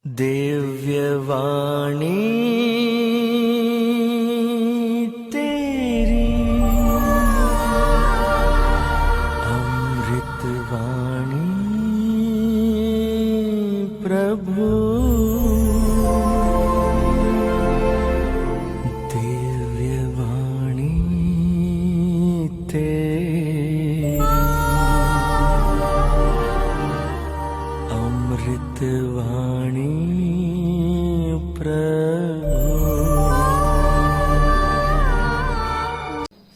दिव्यवाणी तेरी अमृतवाणी प्रभु। दिव्यवाणी तेरी अमृतवाणी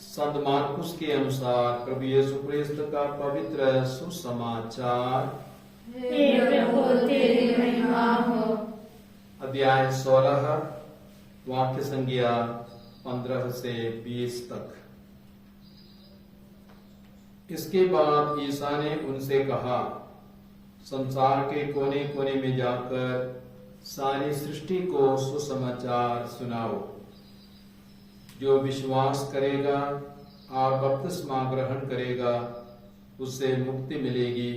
संत मार्कुस के अनुसार प्रभु यीशु क्रिस्त का पवित्र सुसमाचार। हे प्रभु तेरी महिमा हो। अध्याय 16 वाक्य संज्ञा 15 से 20 तक। इसके बाद ईसा ने उनसे कहा, संसार के कोने कोने में जाकर सारी सृष्टि को सुसमाचार सुनाओ। जो विश्वास करेगा और बपतिस्मा ग्रहण करेगा उससे मुक्ति मिलेगी।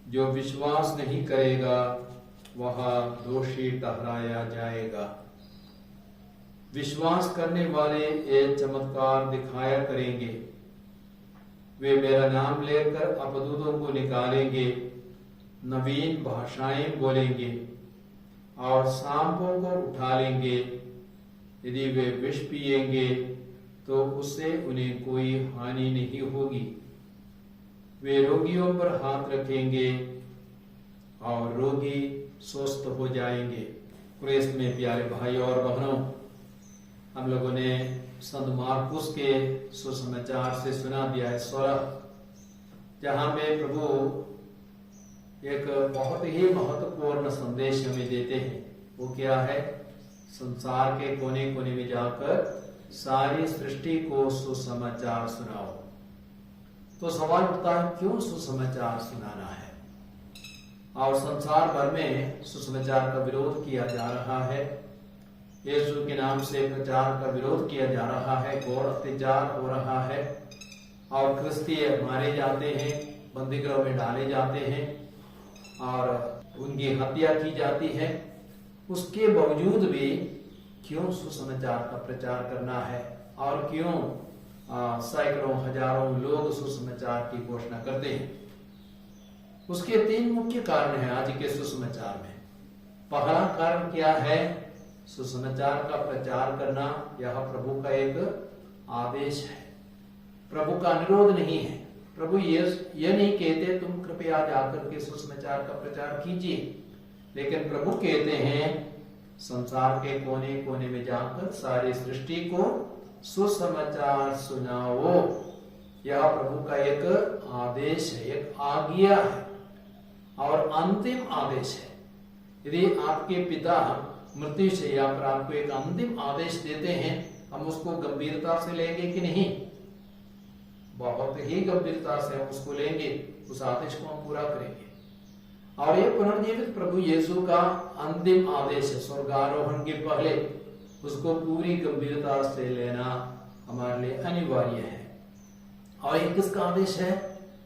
जो विश्वास नहीं करेगा वह दोषी ठहराया जाएगा। विश्वास करने वाले एक चमत्कार दिखाया करेंगे। वे मेरा नाम लेकर अपदूतों को निकालेंगे, नवीन भाषाएं बोलेंगे और सांपों को उठा लेंगे। यदि वे विष पिएंगे तो उससे उन्हें कोई हानि नहीं होगी। वे रोगियों पर हाथ रखेंगे और रोगी स्वस्थ हो जाएंगे। क्रिस्त में प्यारे भाई और बहनों, हम लोगों ने संत मार्कुस के सुसमाचार से सुना दिया है 16, जहां में प्रभु एक बहुत ही महत्वपूर्ण संदेश हमें देते हैं। वो क्या है? संसार के कोने कोने में जाकर सारी सृष्टि को सुसमाचार सुनाओ। तो सवाल उठता है, क्यों सुसमाचार सुनाना है? और संसार भर में सुसमाचार का विरोध किया जा रहा है। यीशु के नाम से प्रचार का विरोध किया जा रहा है। घोर अत्याचार हो रहा है और क्रिस्तीय मारे जाते हैं, बंदीगृह में डाले जाते हैं और उनकी हत्या की जाती है। उसके बावजूद भी क्यों सुसमाचार का प्रचार करना है और क्यों सैकड़ों हजारों लोग सुसमाचार की घोषणा करते हैं? उसके 3 मुख्य कारण हैं आज के सुसमाचार में। पहला कारण क्या है? सुसमाचार का प्रचार करना यह प्रभु का एक आदेश है, प्रभु का अनुरोध नहीं है। प्रभु यह नहीं कहते तुम कृपया जाकर के सुसमाचार का प्रचार कीजिए, लेकिन प्रभु कहते हैं संसार के कोने कोने में जाकर सारी सृष्टि को सुसमाचार सुनाओ। यह प्रभु का एक आदेश है, एक आज्ञा है और अंतिम आदेश है। यदि आपके पिता मृत्यु से या फिर आपको एक अंतिम आदेश देते हैं, हम उसको गंभीरता से लेंगे कि नहीं? बहुत ही गंभीरता से हम उसको लेंगे, उस आदेश को हम पूरा करेंगे। और ये पुनर्जीवित प्रभु यीशु का अंतिम आदेश है, स्वर्गारोहण के पहले उसको पूरी गंभीरता से लेना हमारे लिए अनिवार्य है। और ये किसका आदेश है?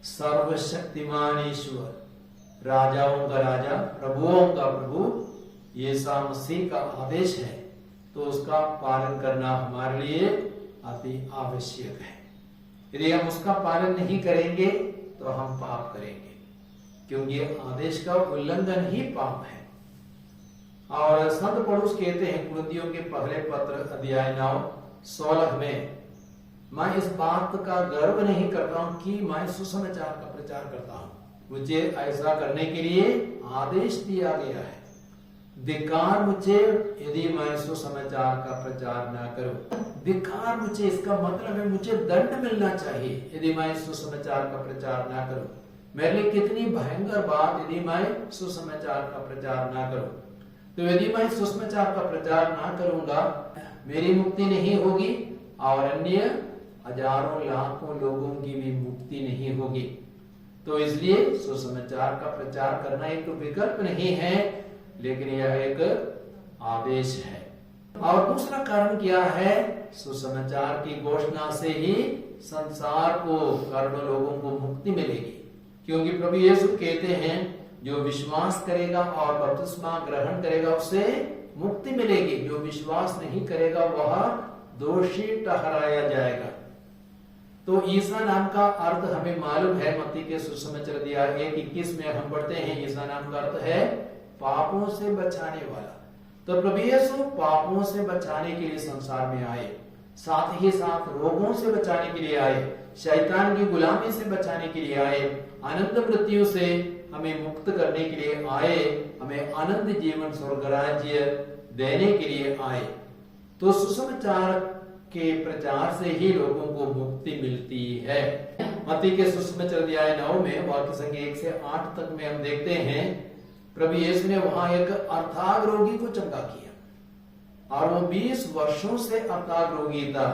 सर्वशक्तिमान ईश्वर, राजाओं का राजा, प्रभुओं का प्रभु यीशु मसीह का आदेश है। तो उसका पालन करना हमारे लिए अति आवश्यक है। यदि हम उसका पालन नहीं करेंगे तो हम पाप करेंगे, क्योंकि आदेश का उल्लंघन ही पाप है। और संत पौलुस कहते हैं कुरिन्थियों के पहले पत्र अध्याय 9:16 में, मैं इस बात का गर्व नहीं करता हूं कि मैं सुसमाचार का प्रचार करता हूं। मुझे ऐसा करने के लिए आदेश दिया गया है। धिक्कार मुझे यदि मैं सुसमाचार का प्रचार ना करूं। धिक्कार मुझे, इसका मतलब है मुझे दंड मिलना चाहिए यदि मैं सुसमाचार का प्रचार ना करूं। मेरे लिए कितनी भयंकर बात यदि मैं सुसमाचार का प्रचार ना करूं। तो यदि मैं सुसमाचार का प्रचार ना करूंगा, मेरी मुक्ति नहीं होगी और अन्य हजारों लाखों लोगों की भी मुक्ति नहीं होगी। तो इसलिए सुसमाचार का प्रचार करना एक विकल्प नहीं है, लेकिन यह एक आदेश है। और दूसरा कारण क्या है? सुसमाचार की घोषणा से ही संसार को, करोड़ों लोगों को मुक्ति मिलेगी। क्योंकि प्रभु यीशु कहते हैं जो विश्वास करेगा और बपतिस्मा ग्रहण करेगा उसे मुक्ति मिलेगी, जो विश्वास नहीं करेगा वह दोषी ठहराया जाएगा। तो ईसा नाम का अर्थ हमें मालूम है, मत्ती के सुसमाचार अध्याय 1:21 में हम पढ़ते हैं, ईसा नाम का अर्थ है पापों से बचाने वाला। तो प्रभु यीशु पापों से बचाने के लिए संसार में आए, साथ ही साथ रोगों से बचाने के लिए आए, शैतान की गुलामी से बचाने के लिए आए, अनंत मृत्यु से हमें मुक्त करने के लिए आए, हमें अनंत जीवन स्वर्ग राज्य देने के लिए आए। तो सुसमाचार के प्रचार से ही लोगों को मुक्ति मिलती है। मत्ती के सुसमाचार अध्याय 9 में वाक्य संख्या 1 से 8 तक में हम देखते हैं प्रभु यीशु ने वहां एक अर्थाग रोगी को चंगा किया और वो 20 वर्षों से अर्थाग रोगी था।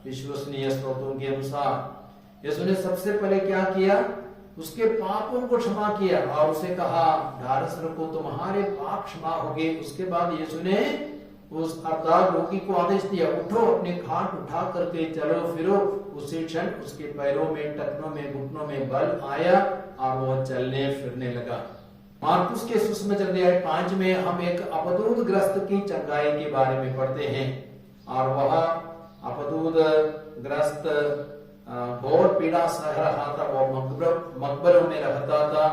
विश्वसनीय स्रोतों के अनुसार यीशु ने सबसे पहले क्या किया, उसके पापों को क्षमा किया और उसे कहा ढाढ़स रखो तुम्हारे पाप क्षमा हो गए। उसके बाद यीशु ने उस अर्थाग रोगी को आदेश दिया, उठो अपने खाट उठा करके चलो फिरो। उसी क्षण उसके पैरों में, टखनों में, घुटनों में बल आया और वह चलने फिरने लगा। मार्कुस के सुसमाचार अध्याय 5 में हम एक अपदूत ग्रस्त की चंगाई के बारे में पढ़ते हैं और वह अपदूत ग्रस्त घोर पीड़ा सह रहा था, वह मकबरों में रहता था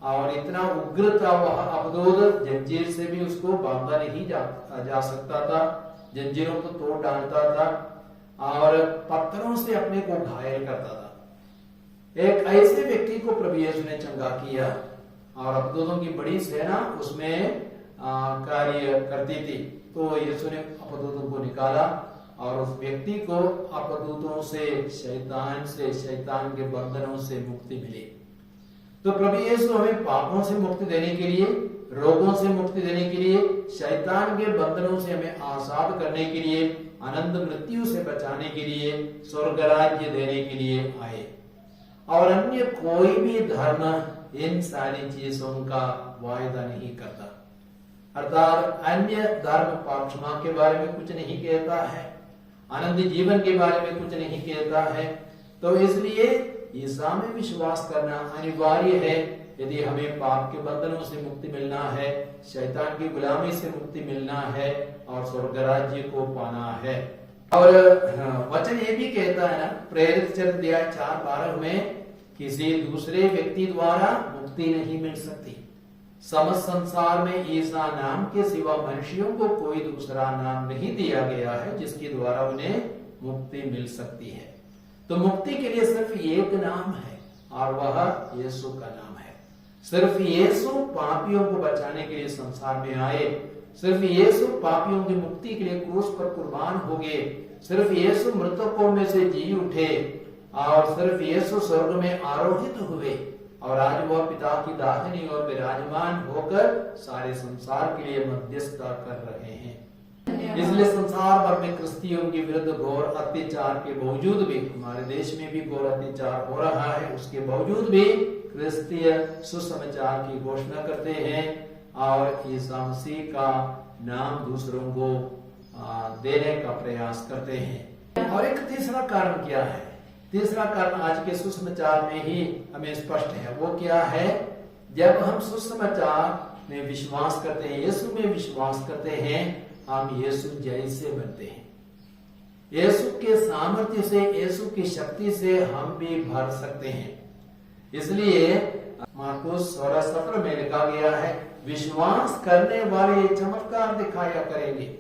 और इतना उग्र था वह अपदूत, जंजीर से भी उसको बांधा नहीं जा सकता था, जंजीरों को तोड़ डालता था और पत्थरों से अपने को घायल करता था। एक ऐसे व्यक्ति को प्रभु यीशु ने चंगा किया और अपदूतों की बड़ी सेना उसमें कार्य करती थी। तो यीशु ने अपदूतों को निकाला और उस व्यक्ति को अपदूतों से, शैतान के बंधनों से मुक्ति मिली। तो प्रभु यीशु हमें पापों से मुक्ति देने के लिए, रोगों से मुक्ति देने के लिए, शैतान के बंधनों से हमें आजाद करने के लिए, अनंत मृत्यु से बचाने के लिए, स्वर्ग राज्य देने के लिए आए। और अन्य कोई भी धर्म इन सारी चीजों का वायदा नहीं करता। अर्थात अन्य धर्म पाप क्षमा के बारे में कुछ नहीं कहता है, अनंत जीवन के बारे में कुछ नहीं कहता है। तो इसलिए ईसा में विश्वास करना अनिवार्य है यदि हमें पाप के बंधनों से मुक्ति मिलना है, शैतान की गुलामी से मुक्ति मिलना है और स्वर्ग राज्य को पाना है। और वचन ये भी कहता है ना, प्रेरित चरित्र अध्याय 4:12 में किसी दूसरे व्यक्ति द्वारा मुक्ति नहीं मिल सकती। समस्त संसार में ईसा नाम के सिवा मनुष्यों को कोई दूसरा नाम नहीं दिया गया है जिसके द्वारा उन्हें मुक्ति मिल सकती है। तो मुक्ति के लिए सिर्फ एक नाम है और वह यीशु का नाम है। सिर्फ यीशु पापियों को बचाने के लिए संसार में आए, सिर्फ यीशु पापियों की मुक्ति के लिए क्रूस पर कुर्बान हो गए, सिर्फ यीशु मृतकों में से जी उठे और सिर्फ यीशु स्वर्ग में आरोहित हुए और आज वह पिता की दाहिनी ओर विराजमान होकर सारे संसार के लिए मध्यस्थता कर रहे हैं। इसलिए संसार भर में क्रिस्तियों के विरुद्ध घोर अत्याचार के बावजूद भी, हमारे देश में भी घोर अत्याचार हो रहा है, उसके बावजूद भी क्रिस्तीय सुसमाचार की घोषणा करते हैं और ईसा मसीह का नाम दूसरों को देने का प्रयास करते हैं। और एक तीसरा कारण क्या है? तीसरा कारण आज के सुसमाचार में ही हमें स्पष्ट है। वो क्या है? जब हम सुसमाचार में विश्वास करते हैं, यीशु में विश्वास करते हैं, हम यीशु जैसे बनते हैं। यीशु के सामर्थ्य से, यीशु की शक्ति से हम भी भर सकते हैं। इसलिए मार्कुस 16:17 में लिखा गया है, विश्वास करने वाले चमत्कार दिखाया करेंगे,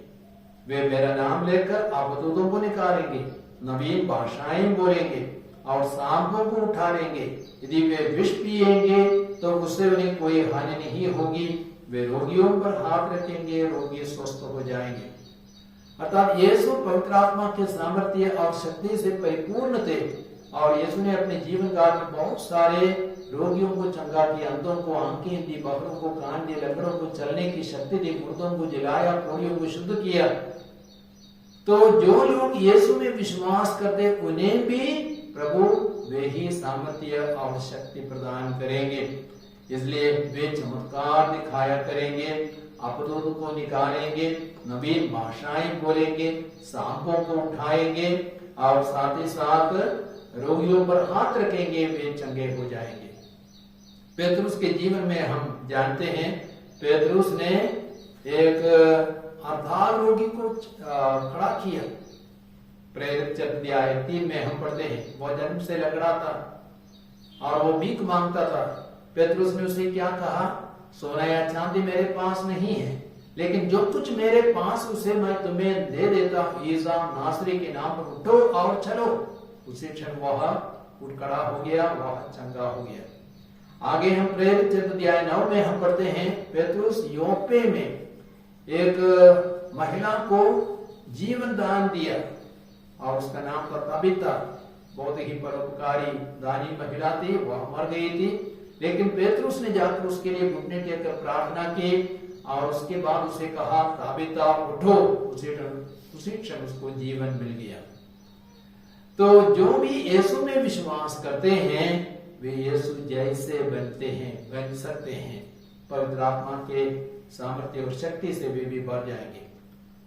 वे मेरा नाम लेकर अपदूतों को निकालेंगे, नवीन भाषाएं बोलेंगे और सांपों को उठा लेंगे, यदि वे विष पिएंगे तो उससे उन्हें कोई हानि नहीं होगी, वे रोगियों पर हाथ रखेंगे, रोगी स्वस्थ हो जाएंगे। अर्थात यीशु पवित्र आत्मा के सामर्थ्य और शक्ति से परिपूर्ण थे और यीशु ने अपने जीवन काल में बहुत सारे रोगियों को चंगा किया, अंधों को आंखें दी, बकरों को कान दिए, लंगड़ों को चलने की शक्ति दी, मुर्दों को जिलाया, कोड़ियों को शुद्ध किया। तो जो लोग यीशु में विश्वास करते उन्हें भी प्रभु वे ही सामर्थ्य और शक्ति प्रदान करेंगे। इसलिए वे चमत्कार दिखाया करेंगे, अपदूतों को निकालेंगे, नवीन भाषाएं बोलेंगे, सांपों को उठाएंगे और साथ ही साथ रोगियों पर हाथ रखेंगे, वे चंगे हो जाएंगे। पेतरुस के जीवन में हम जानते हैं पेतरुस ने एक अर्थाल रोगी को खड़ा किया। प्रेरित चरित्र अध्याय 3 में हम पढ़ते हैं, वो जन्म से लंगड़ा था और वो भीख मांगता था। पेतरुस ने उसे क्या कहा, सोना या चांदी मेरे पास नहीं है, लेकिन जो कुछ मेरे पास उसे मैं तुम्हें दे देता हूं। यीशु नासरी के नाम पर उठो और चलो। उसी क्षण वह उठ खड़ा हो गया, वह चंगा हो गया। आगे हम प्रेरित चरित्र अध्याय 9 में हम पढ़ते हैं, पेतरुस योपे में एक महिला को जीवन दान दिया और उसका नाम था तबीता। बहुत ही परोपकारी दानी महिला थी, वह मर गई थी, लेकिन पेतरुस ने जाकर उसके लिए घुटने टेककर प्रार्थना की और उसके बाद उसे कहा, तबीता उठो। उसी क्षण उसको जीवन मिल गया। तो जो भी यीशु में विश्वास करते हैं वे यीशु जैसे बन सकते हैं। पवित्र आत्मा के सामर्थ्य और शक्ति से वे भी बढ़ जाएंगे।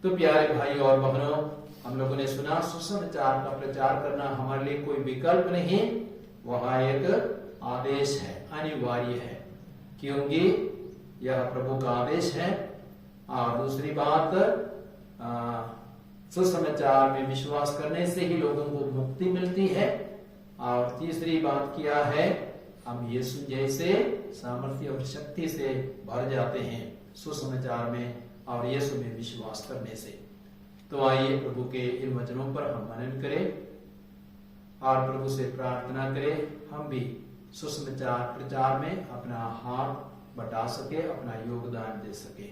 तो प्यारे भाई और बहनों, हम लोगों ने सुना सुसमाचार का प्रचार करना हमारे लिए कोई विकल्प नहीं, वह एक आदेश है, अनिवार्य है, क्योंकि यह प्रभु का आदेश है। और दूसरी बात, सुसमाचार में विश्वास करने से ही लोगों को मुक्ति मिलती है। और तीसरी बात क्या है, हम यीशु जैसे सामर्थ्य और शक्ति से भर जाते हैं सुसमाचार में और यीशु में विश्वास करने से। तो आइए प्रभु के इन वचनों पर हम मनन करें और प्रभु से प्रार्थना करें, हम भी सुसमाचार प्रचार में अपना हाथ बटा सके, अपना योगदान दे सके।